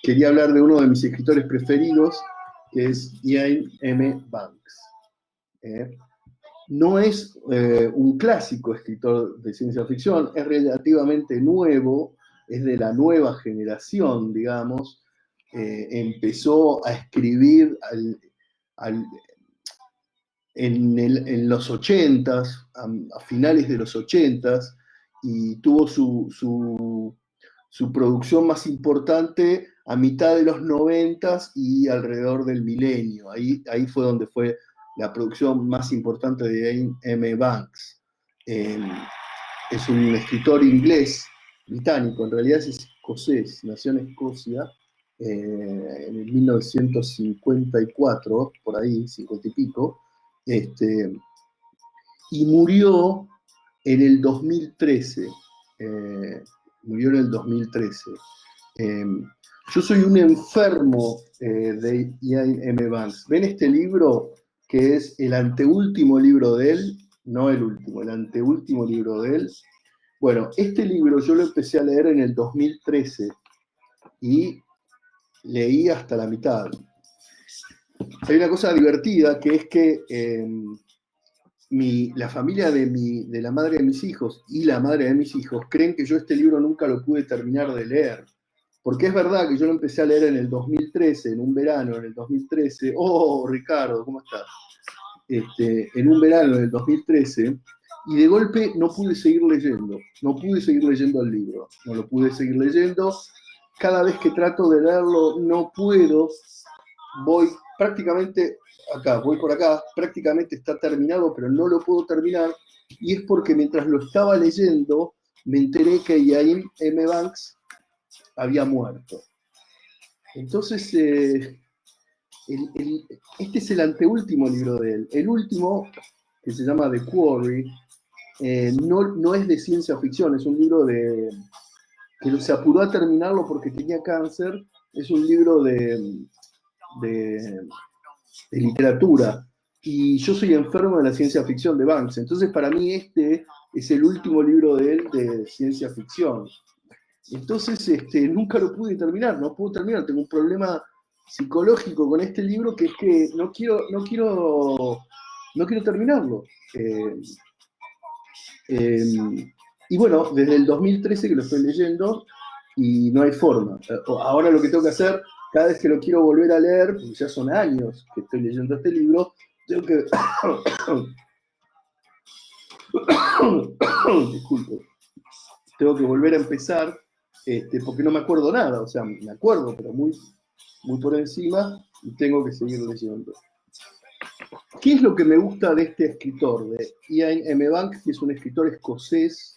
quería hablar de uno de mis escritores preferidos, que es Iain M. Banks. No es un clásico escritor de ciencia ficción, es relativamente nuevo, es de la nueva generación, digamos. Empezó a escribir en los 80s, a finales de los 80s, y tuvo su producción más importante a mitad de los 90s y alrededor del milenio. Ahí fue donde fue la producción más importante de Iain M. Banks. Es un escritor inglés, británico, en realidad es escocés, nació en Escocia en el 1954, por ahí, 50 y pico, y murió en el 2013. Murió en el 2013. Yo soy un enfermo de Iain M. Banks. ¿Ven este libro que es el anteúltimo libro de él? No el último, el anteúltimo libro de él. Bueno, este libro yo lo empecé a leer en el 2013 y leí hasta la mitad. Hay una cosa divertida que es que la familia de la madre de mis hijos y la madre de mis hijos creen que yo este libro nunca lo pude terminar de leer. Porque es verdad que yo lo empecé a leer en el 2013, en un verano, en el 2013. Oh, Ricardo, ¿cómo estás? En un verano en el 2013, y de golpe no pude seguir leyendo. No pude seguir leyendo el libro. No lo pude seguir leyendo. Cada vez que trato de leerlo, no puedo. Voy prácticamente acá, voy por acá, prácticamente está terminado, pero no lo puedo terminar. Y es porque mientras lo estaba leyendo, me enteré que Iain M. Banks había muerto. Entonces, este es el anteúltimo libro de él. El último, que se llama The Quarry, no es de ciencia ficción, es un libro que se apuró a terminarlo porque tenía cáncer. Es un libro de literatura. Y yo soy enfermo de la ciencia ficción de Banks. Entonces, para mí, este es el último libro de él de ciencia ficción. Entonces, nunca lo pude terminar, no puedo terminar, tengo un problema psicológico con este libro que es que no quiero terminarlo. Y bueno, desde el 2013 que lo estoy leyendo y no hay forma. Ahora lo que tengo que hacer, cada vez que lo quiero volver a leer, porque ya son años que estoy leyendo este libro, tengo que... Disculpe. Tengo que volver a empezar porque no me acuerdo nada, o sea, me acuerdo, pero muy por encima, y tengo que seguir leyendo. ¿Qué es lo que me gusta de este escritor, de Iain M. Banks, que es un escritor escocés?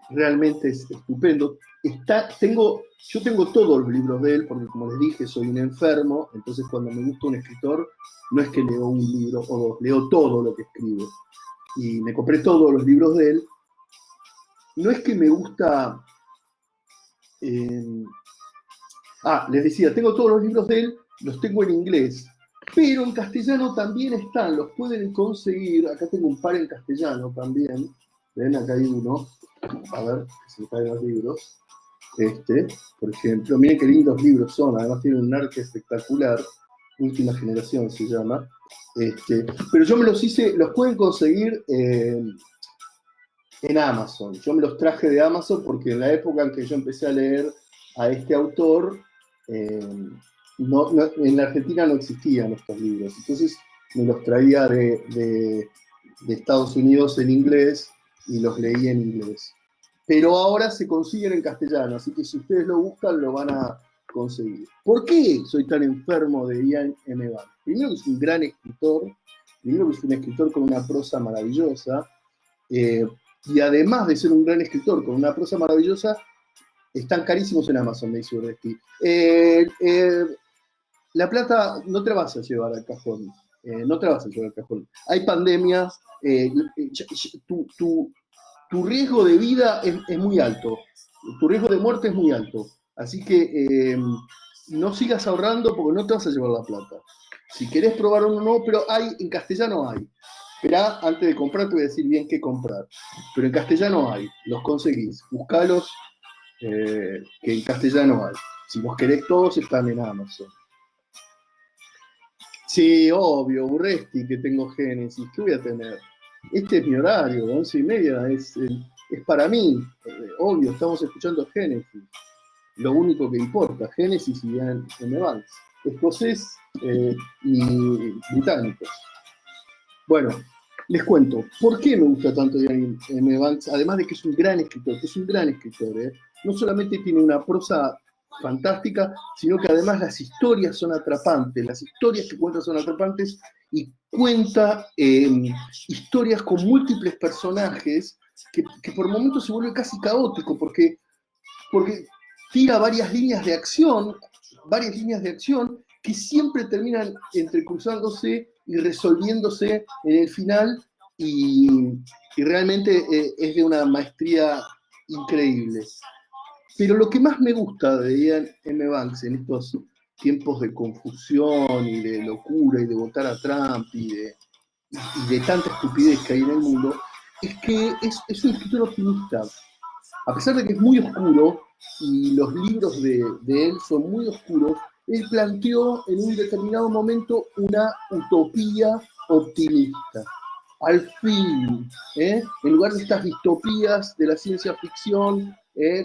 Realmente es estupendo. Yo tengo todos los libros de él, porque como les dije, soy un enfermo, entonces cuando me gusta un escritor, no es que leo un libro o dos, leo todo lo que escribe. Y me compré todos los libros de él. No es que me gusta... les decía, tengo todos los libros de él, los tengo en inglés, pero en castellano también están, los pueden conseguir. Acá tengo un par en castellano también. Ven, acá hay uno. A ver, que se me caen los libros. Por ejemplo, miren qué lindos libros son, además tienen un arte espectacular. Última Generación se llama. Pero yo me los hice, los pueden conseguir en Amazon. Yo me los traje de Amazon porque en la época en que yo empecé a leer a este autor, en la Argentina no existían estos libros. Entonces me los traía de Estados Unidos en inglés y los leí en inglés. Pero ahora se consiguen en castellano, así que si ustedes lo buscan, lo van a conseguir. ¿Por qué soy tan enfermo de Iain M. Banks? Primero que es un gran escritor, primero que es un escritor con una prosa maravillosa, y además de ser un gran escritor con una prosa maravillosa, están carísimos en Amazon, me dice Urresti. La plata no te la vas a llevar al cajón. No te la vas a llevar al cajón. Hay pandemia, tu riesgo de vida es muy alto, tu riesgo de muerte es muy alto. Así que no sigas ahorrando porque no te vas a llevar la plata. Si querés probar uno, no, pero en castellano hay. Esperá, antes de comprar te voy a decir bien qué comprar. Pero en castellano hay, los conseguís, buscalos. que en castellano hay. Si los querés todos, están en Amazon. Sí, obvio, Burresti, que tengo Génesis, ¿qué voy a tener? Este es mi horario, 11:30, es para mí, obvio, estamos escuchando Génesis, lo único que importa, Génesis y M. Banks, escocés y británicos. Bueno, les cuento, ¿por qué me gusta tanto Ian M. Banks? Además de que es un gran escritor, no solamente tiene una prosa fantástica, sino que además las historias son atrapantes, las historias que cuenta son atrapantes y cuenta historias con múltiples personajes que por momentos se vuelve casi caótico porque tira varias líneas de acción que siempre terminan entrecruzándose y resolviéndose en el final y realmente es de una maestría increíble. Pero lo que más me gusta de Ian M. Banks en estos tiempos de confusión y de locura y de votar a Trump y de tanta estupidez que hay en el mundo, es que es un escritor optimista. A pesar de que es muy oscuro y los libros de él son muy oscuros, él planteó en un determinado momento una utopía optimista. Al fin, en lugar de estas distopías de la ciencia ficción,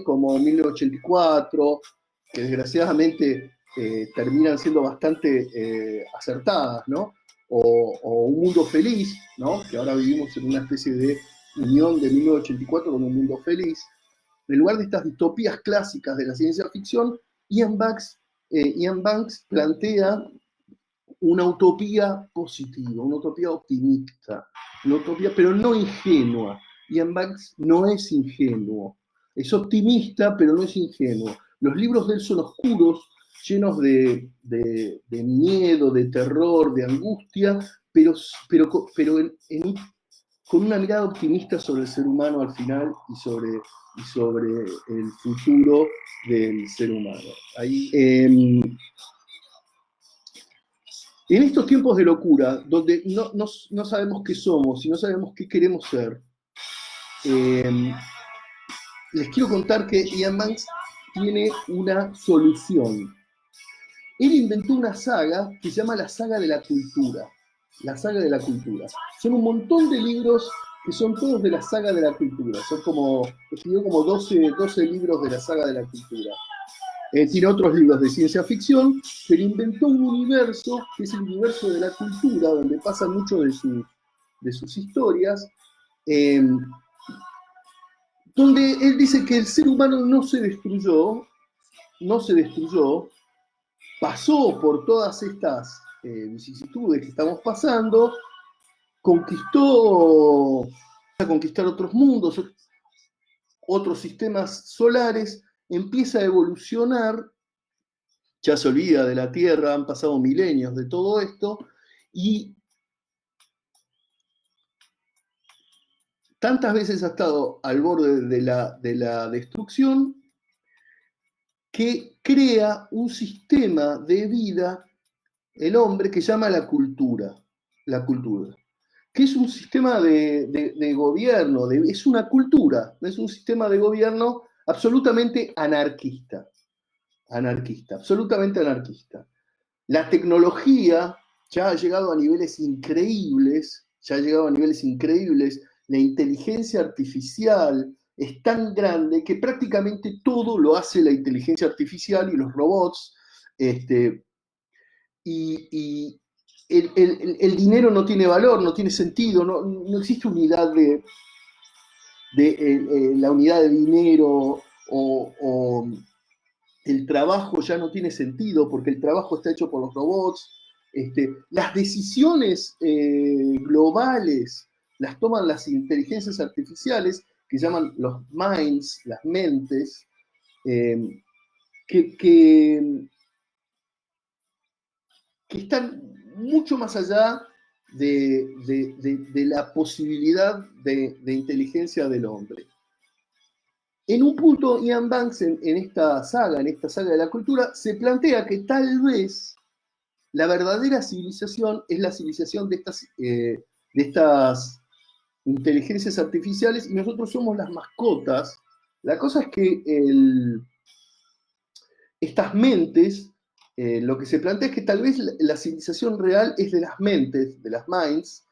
como 1984, que desgraciadamente terminan siendo bastante acertadas, ¿no? O Un Mundo Feliz, ¿no? Que ahora vivimos en una especie de unión de 1984 con Un Mundo Feliz. En lugar de estas distopías clásicas de la ciencia ficción, Ian Banks plantea una utopía positiva, una utopía optimista, una utopía, pero no ingenua. Ian Banks no es ingenuo, es optimista, pero no es ingenuo. Los libros de él son oscuros, llenos de miedo, de terror, de angustia, pero con una mirada optimista sobre el ser humano al final y sobre el futuro del ser humano. Ahí, en estos tiempos de locura, donde no sabemos qué somos y no sabemos qué queremos ser, les quiero contar que Ian Banks tiene una solución. Él inventó una saga que se llama la saga de la cultura. La saga de la cultura. Son un montón de libros que son todos de la saga de la cultura. Escribió como 12 libros de la saga de la cultura. Tiene otros libros de ciencia ficción, pero inventó un universo que es el universo de la cultura, donde pasan mucho de sus historias, donde él dice que el ser humano no se destruyó, pasó por todas estas vicisitudes que estamos pasando, a conquistar otros mundos, otros sistemas solares, empieza a evolucionar, ya se olvida de la Tierra, han pasado milenios de todo esto, y tantas veces ha estado al borde de la destrucción que crea un sistema de vida, el hombre, que llama la cultura, que es un sistema de gobierno, es una cultura, es un sistema de gobierno absolutamente anarquista, absolutamente anarquista. La tecnología ya ha llegado a niveles increíbles, la inteligencia artificial es tan grande que prácticamente todo lo hace la inteligencia artificial y los robots, y el dinero no tiene valor, no tiene sentido, no existe unidad la unidad de dinero o el trabajo ya no tiene sentido porque el trabajo está hecho por los robots. Las decisiones globales las toman las inteligencias artificiales que llaman los minds, las mentes, que están mucho más allá de la posibilidad de inteligencia del hombre. En un punto, Ian Banks, en esta saga de la cultura, se plantea que tal vez la verdadera civilización es la civilización de estas inteligencias artificiales y nosotros somos las mascotas La cosa es que estas mentes, lo que se plantea es que tal vez la civilización real es de las mentes, de las minds,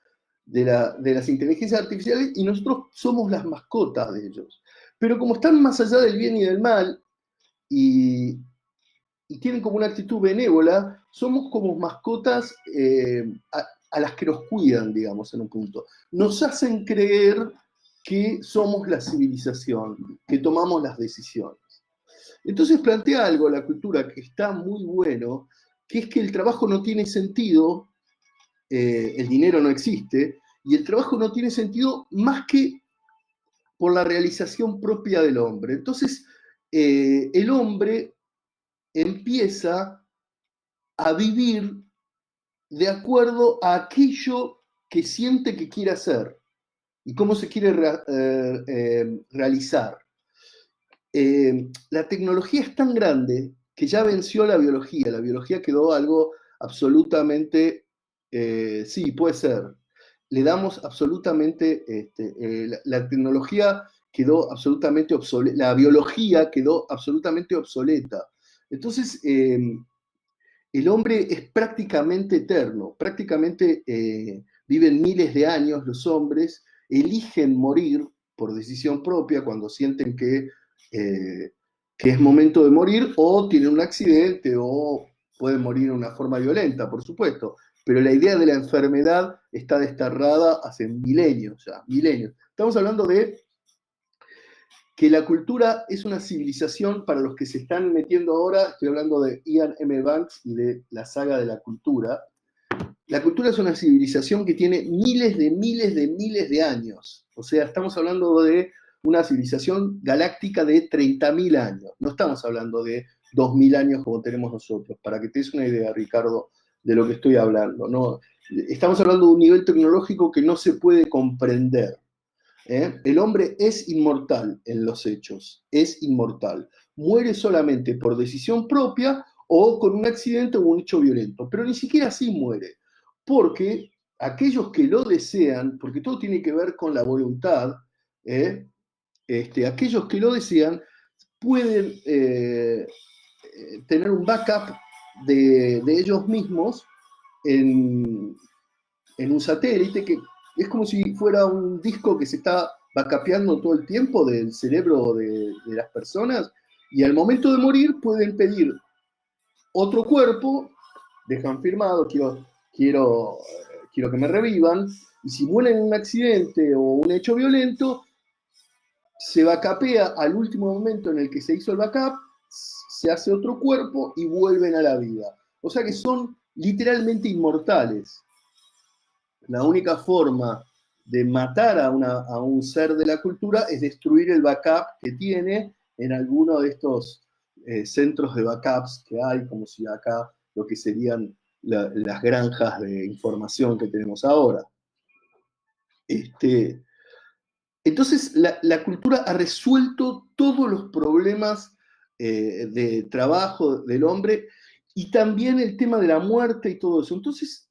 de las inteligencias artificiales, y nosotros somos las mascotas de ellos. Pero como están más allá del bien y del mal, y, y tienen como una actitud benévola, somos como mascotas a las que nos cuidan, digamos, en un punto. Nos hacen creer que somos la civilización, que tomamos las decisiones. Entonces plantea algo la cultura que está muy bueno, que es que el trabajo no tiene sentido, el dinero no existe, y el trabajo no tiene sentido más que por la realización propia del hombre. Entonces, el hombre empieza a vivir de acuerdo a aquello que siente que quiere hacer y cómo se quiere realizar. La tecnología es tan grande que ya venció la biología quedó algo absolutamente, sí, puede ser, le damos absolutamente, la tecnología quedó absolutamente obsoleta, la biología quedó absolutamente obsoleta. Entonces, el hombre es prácticamente eterno, prácticamente viven miles de años los hombres, eligen morir por decisión propia cuando sienten que es momento de morir, o tienen un accidente o pueden morir de una forma violenta, por supuesto. Pero la idea de la enfermedad está desterrada hace milenios ya, milenios. Estamos hablando de que la cultura es una civilización para los que se están metiendo ahora. Estoy hablando de Ian M. Banks y de la saga de la cultura. La cultura es una civilización que tiene miles de miles de miles de años. O sea, estamos hablando de una civilización galáctica de 30.000 años. No estamos hablando de 2.000 años como tenemos nosotros. Para que te des una idea, Ricardo, de lo que estoy hablando. No, estamos hablando de un nivel tecnológico que no se puede comprender. El hombre es inmortal en los hechos, es inmortal. Muere solamente por decisión propia o con un accidente o un hecho violento, pero ni siquiera así muere, porque aquellos que lo desean, porque todo tiene que ver con la voluntad, aquellos que lo desean pueden tener un backup de ellos mismos en, en un satélite que es como si fuera un disco que se está backupeando todo el tiempo del cerebro de las personas, y al momento de morir pueden pedir otro cuerpo, dejan firmado, quiero que me revivan, y si mueren en un accidente o un hecho violento, se backupea al último momento en el que se hizo el backup, se hace otro cuerpo y vuelven a la vida. O sea que son literalmente inmortales. La única forma de matar a un ser de la cultura es destruir el backup que tiene en alguno de estos centros de backups que hay, como si acá lo que serían las granjas de información que tenemos ahora. Entonces, la cultura ha resuelto todos los problemas de trabajo del hombre, y también el tema de la muerte y todo eso. Entonces,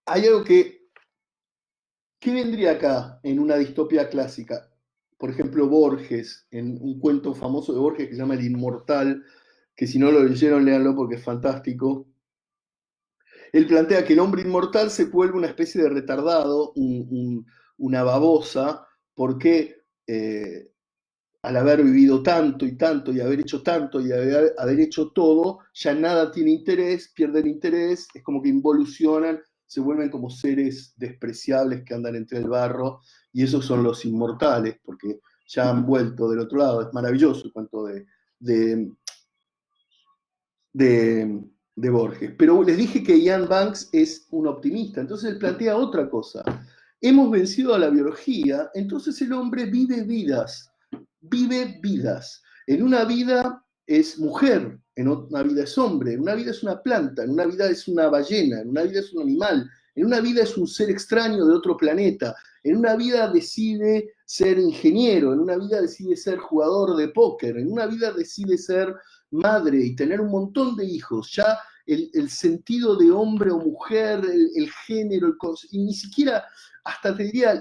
hay algo ¿qué vendría acá en una distopía clásica? Por ejemplo, Borges, en un cuento famoso de Borges que se llama El Inmortal, que si no lo leyeron, léanlo porque es fantástico. Él plantea que el hombre inmortal se vuelve una especie de retardado, una babosa, porque al haber vivido tanto y tanto y haber hecho tanto y haber hecho todo, ya nada tiene interés, pierden interés, es como que involucionan, se vuelven como seres despreciables que andan entre el barro, y esos son los inmortales, porque ya han vuelto del otro lado. Es maravilloso el cuento de, de Borges. Pero les dije que Ian Banks es un optimista, entonces él plantea otra cosa. Hemos vencido a la biología, entonces el hombre vive vidas, vive vidas. En una vida es mujer, en una vida es hombre, en una vida es una planta, en una vida es una ballena, en una vida es un animal, en una vida es un ser extraño de otro planeta, en una vida decide ser ingeniero, en una vida decide ser jugador de póker, en una vida decide ser madre y tener un montón de hijos. Ya el sentido de hombre o mujer, el género, y ni siquiera, hasta te diría,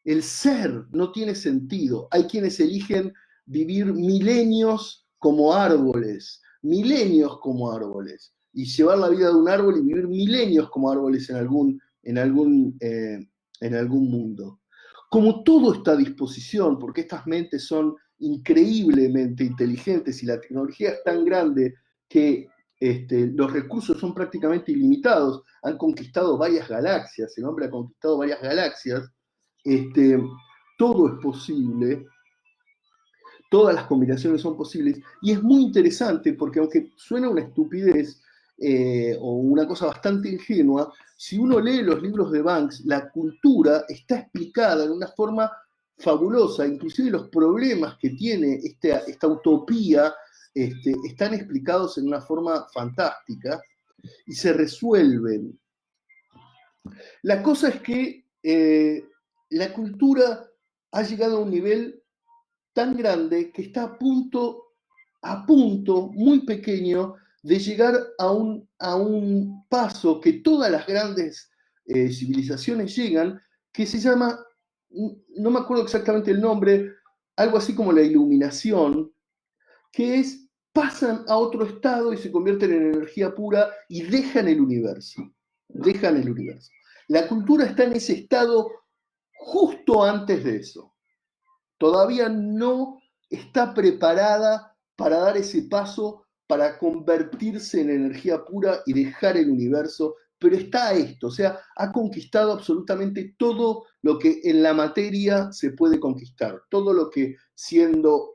El ser no tiene sentido. Hay quienes eligen vivir milenios como árboles, y llevar la vida de un árbol y vivir milenios como árboles en algún mundo. Como todo está a disposición, porque estas mentes son increíblemente inteligentes y la tecnología es tan grande que los recursos son prácticamente ilimitados, han conquistado varias galaxias, el hombre ha conquistado varias galaxias, este, todo es posible, todas las combinaciones son posibles, y es muy interesante porque aunque suena una estupidez o una cosa bastante ingenua, si uno lee los libros de Banks, la cultura está explicada en una forma fabulosa, inclusive los problemas que tiene esta utopía están explicados en una forma fantástica y se resuelven. La cosa es que la cultura ha llegado a un nivel tan grande que está a punto, muy pequeño, de llegar a un paso que todas las grandes civilizaciones llegan, que se llama, no me acuerdo exactamente el nombre, algo así como la iluminación, que es, pasan a otro estado y se convierten en energía pura y dejan el universo. Dejan el universo. La cultura está en ese estado justo antes de eso. Todavía no está preparada para dar ese paso, para convertirse en energía pura y dejar el universo, pero está a esto, o sea, ha conquistado absolutamente todo lo que en la materia se puede conquistar, todo lo que siendo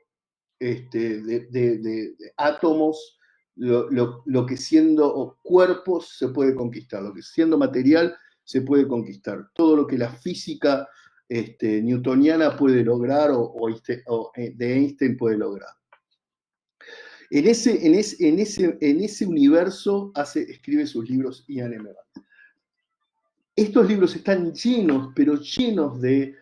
de átomos, lo que siendo cuerpos se puede conquistar, lo que siendo material se puede conquistar, todo lo que la física newtoniana puede lograr o de Einstein puede lograr. En ese universo escribe sus libros Ian M. Banks. Estos libros están llenos, pero llenos de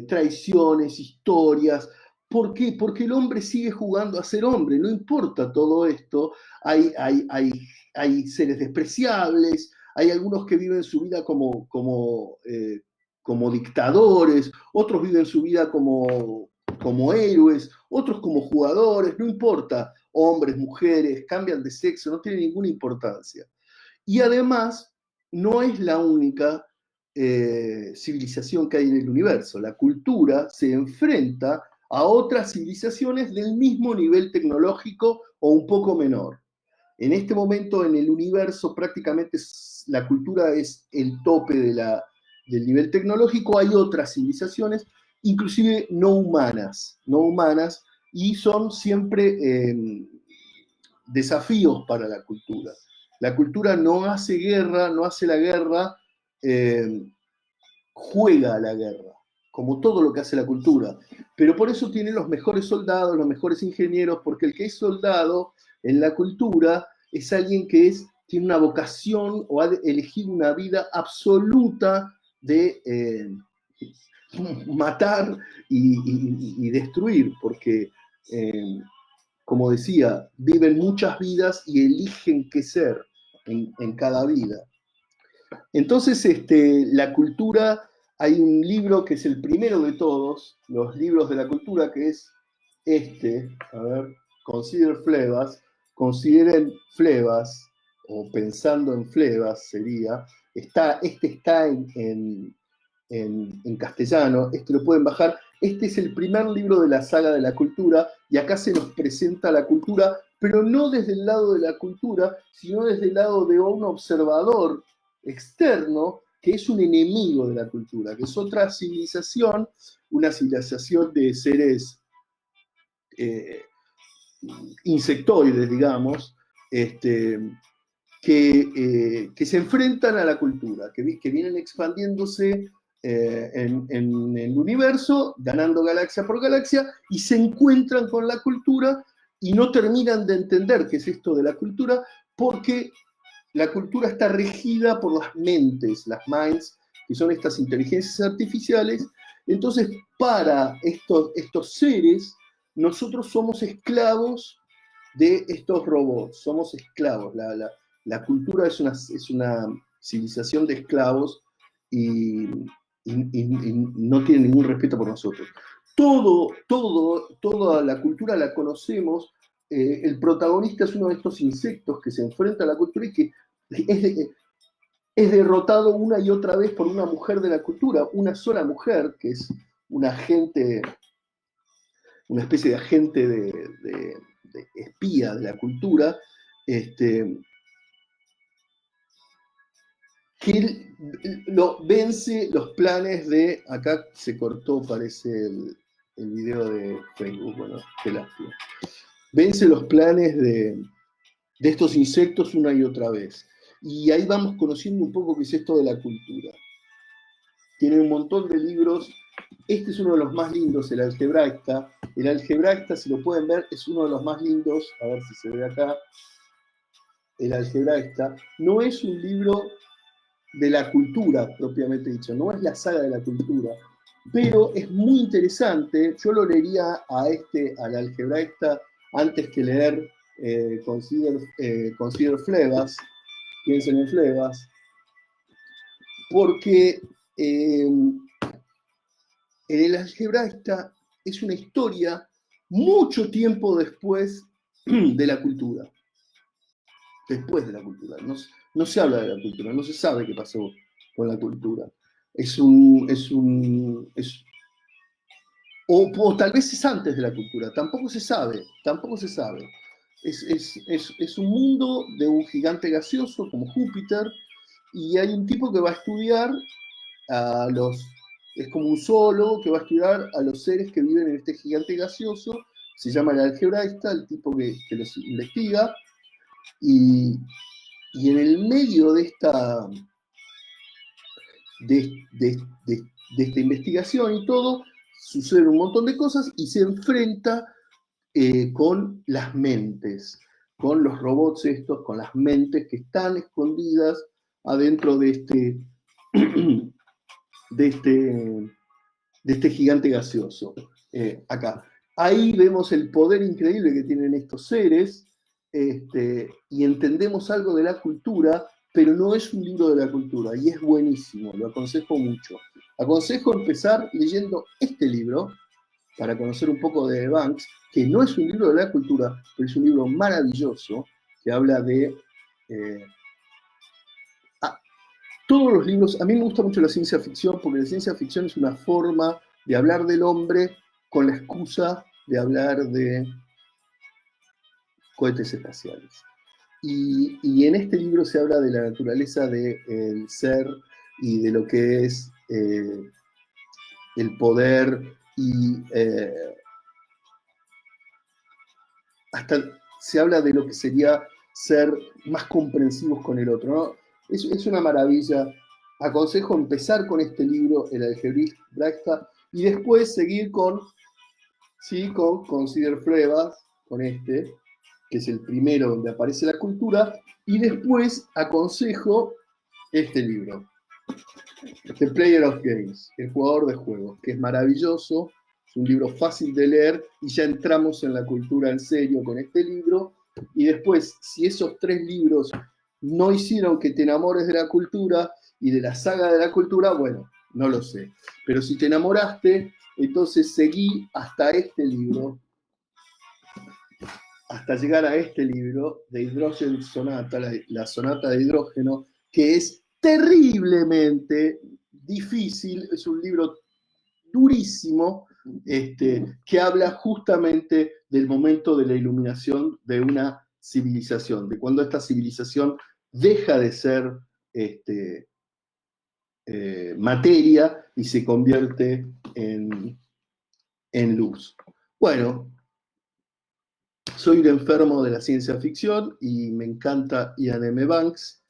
traiciones, historias. ¿Por qué? Porque el hombre sigue jugando a ser hombre, no importa todo esto. Hay seres despreciables, hay algunos que viven su vida como dictadores, otros viven su vida como héroes, otros como jugadores, no importa, hombres, mujeres, cambian de sexo, no tiene ninguna importancia. Y además, no es la única civilización que hay en el universo. La cultura se enfrenta a otras civilizaciones del mismo nivel tecnológico o un poco menor. En este momento en el universo prácticamente la cultura es el tope del nivel tecnológico. Hay otras civilizaciones, inclusive no humanas, y son siempre desafíos para la cultura. La cultura no hace guerra, no hace la guerra, juega a la guerra, como todo lo que hace la cultura. Pero por eso tiene los mejores soldados, los mejores ingenieros, porque el que es soldado en la cultura es alguien que tiene una vocación o ha elegido una vida absoluta de matar y destruir, porque como decía, viven muchas vidas y eligen qué ser en cada vida. Entonces, la cultura, hay un libro que es el primero de todos, los libros de la cultura, que es consideren Flebas, o pensando en Flebas sería, está en castellano, lo pueden bajar. Este es el primer libro de la saga de la cultura y acá se nos presenta la cultura, pero no desde el lado de la cultura, sino desde el lado de un observador externo que es un enemigo de la cultura, que es otra civilización, una civilización de seres insectoides, digamos, que se enfrentan a la cultura, que vienen expandiéndose en el universo, ganando galaxia por galaxia, y se encuentran con la cultura y no terminan de entender qué es esto de la cultura, porque la cultura está regida por las mentes, las minds, que son estas inteligencias artificiales. Entonces, para estos seres, nosotros somos esclavos de estos robots, somos esclavos. La cultura es una civilización de esclavos y y no tienen ningún respeto por nosotros. Toda la cultura la conocemos. El protagonista es uno de estos insectos que se enfrenta a la cultura y que es derrotado una y otra vez por una mujer de la cultura, una sola mujer, que es un agente, una especie de agente de espía de la cultura, este, que lo vence los planes de, acá se cortó, parece el video de Facebook, bueno, qué lástima. Vence los planes de estos insectos una y otra vez. Y ahí vamos conociendo un poco qué es esto de la cultura. Tiene un montón de libros. Este es uno de los más lindos, el Algebraista. El Algebraista, si lo pueden ver, es uno de los más lindos. A ver si se ve acá. El Algebraista no es un libro de la cultura, propiamente dicho, no es la saga de la cultura, pero es muy interesante. Yo lo leería al Algebraista antes que leer Consider Flebas, piensen en Flebas, porque el Algebraista es una historia mucho tiempo después de la cultura. Después de la cultura. No se habla de la cultura, no se sabe qué pasó con la cultura. O tal vez es antes de la cultura, tampoco se sabe, tampoco se sabe. Es un mundo de un gigante gaseoso como Júpiter, y hay un tipo que va a estudiar es como un zoólogo que va a estudiar a los seres que viven en este gigante gaseoso, se llama el algebraista, el tipo que los investiga, y en el medio de esta investigación y todo, suceden un montón de cosas y se enfrenta con las mentes, con los robots estos, con las mentes que están escondidas adentro de este gigante gaseoso. Acá. Ahí vemos el poder increíble que tienen estos seres, y entendemos algo de la cultura, pero no es un libro de la cultura, y es buenísimo, lo aconsejo mucho. Aconsejo empezar leyendo este libro, para conocer un poco de Banks, que no es un libro de la cultura, pero es un libro maravilloso, que habla de... todos los libros, a mí me gusta mucho la ciencia ficción, porque la ciencia ficción es una forma de hablar del hombre con la excusa de hablar de cohetes espaciales. Y en este libro se habla de la naturaleza del ser y de lo que es el poder y hasta se habla de lo que sería ser más comprensivos con el otro, ¿no? Es una maravilla. Aconsejo empezar con este libro, El Algebraista, y después seguir con Consider Flebas, con este, que es el primero donde aparece la cultura, y después aconsejo este libro, The Player of Games, El Jugador de Juegos, que es maravilloso, es un libro fácil de leer y ya entramos en la cultura en serio con este libro. Y después, si esos 3 libros no hicieron que te enamores de la cultura y de la saga de la cultura, bueno, no lo sé. Pero si te enamoraste, entonces seguí hasta este libro, hasta llegar a este libro de Hydrogen Sonata, la sonata de hidrógeno, que es terriblemente difícil, es un libro durísimo, que habla justamente del momento de la iluminación de una civilización, de cuando esta civilización deja de ser materia y se convierte en luz. Bueno, soy un enfermo de la ciencia ficción y me encanta Ian M. Banks.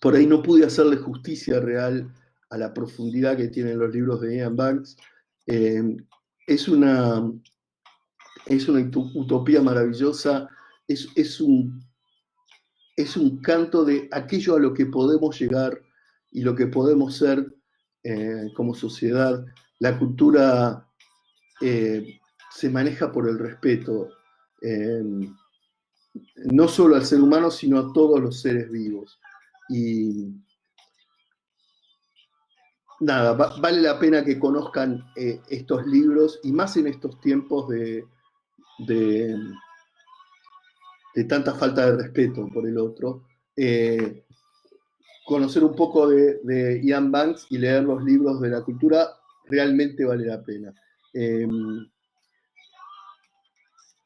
Por ahí no pude hacerle justicia real a la profundidad que tienen los libros de Ian Banks. Es una utopía maravillosa, es un canto de aquello a lo que podemos llegar y lo que podemos ser como sociedad. La cultura se maneja por el respeto, no solo al ser humano, sino a todos los seres vivos. Y nada, vale la pena que conozcan estos libros y más en estos tiempos de, de tanta falta de respeto por el otro. Eh, Conocer un poco Ian Banks y leer los libros de la cultura realmente vale la pena. En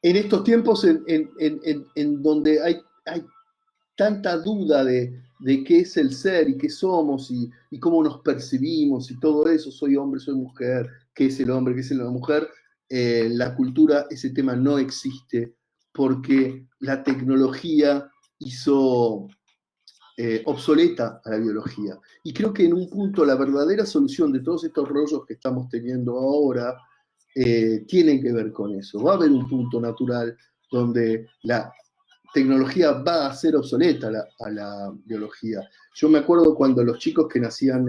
estos tiempos en donde hay tanta duda de qué es el ser y qué somos y cómo nos percibimos y todo eso, soy hombre, soy mujer, qué es el hombre, qué es la mujer, la cultura, ese tema no existe porque la tecnología hizo obsoleta a la biología. Y creo que en un punto la verdadera solución de todos estos rollos que estamos teniendo ahora tienen que ver con eso. Va a haber un punto natural donde la tecnología va a ser obsoleta a la biología. Yo me acuerdo cuando los chicos que nacían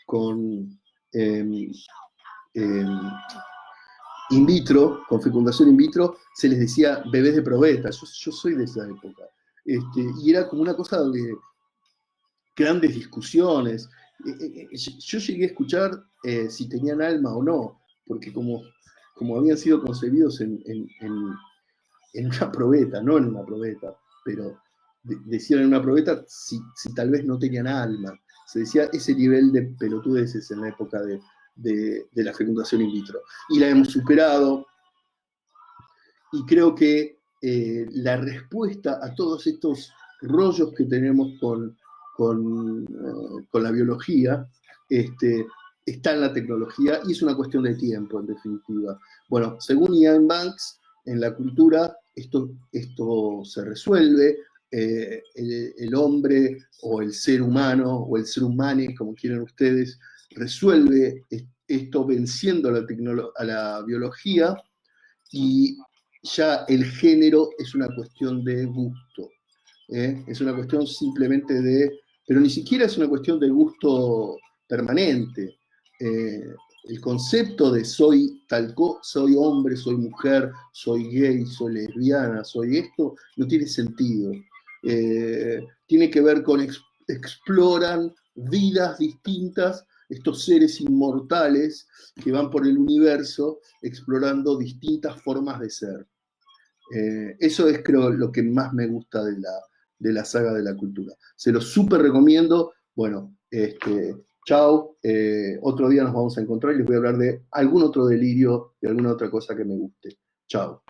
con eh, eh, in vitro, con fecundación in vitro, se les decía bebés de probeta. Yo soy de esa época. Y era como una cosa de grandes discusiones. Yo llegué a escuchar si tenían alma o no, porque como habían sido concebidos en una probeta, no en una probeta, pero decían en una probeta si tal vez no tenían alma. Se decía ese nivel de pelotudeces en la época de la fecundación in vitro. Y la hemos superado, y creo que la respuesta a todos estos rollos que tenemos con la biología está en la tecnología y es una cuestión de tiempo, en definitiva. Bueno, según Ian Banks, en la cultura esto se resuelve, el hombre o el ser humano o el ser humane, como quieran ustedes, resuelve esto venciendo a la biología y ya el género es una cuestión de gusto. Es una cuestión simplemente pero ni siquiera es una cuestión de gusto permanente. Eh, el concepto de soy hombre, soy mujer, soy gay, soy lesbiana, soy esto, no tiene sentido. Tiene que ver con exploran vidas distintas, estos seres inmortales que van por el universo explorando distintas formas de ser. Eso es, creo, lo que más me gusta de la saga de la cultura. Se los súper recomiendo. Bueno, chao. Otro día nos vamos a encontrar y les voy a hablar de algún otro delirio, de alguna otra cosa que me guste. Chao.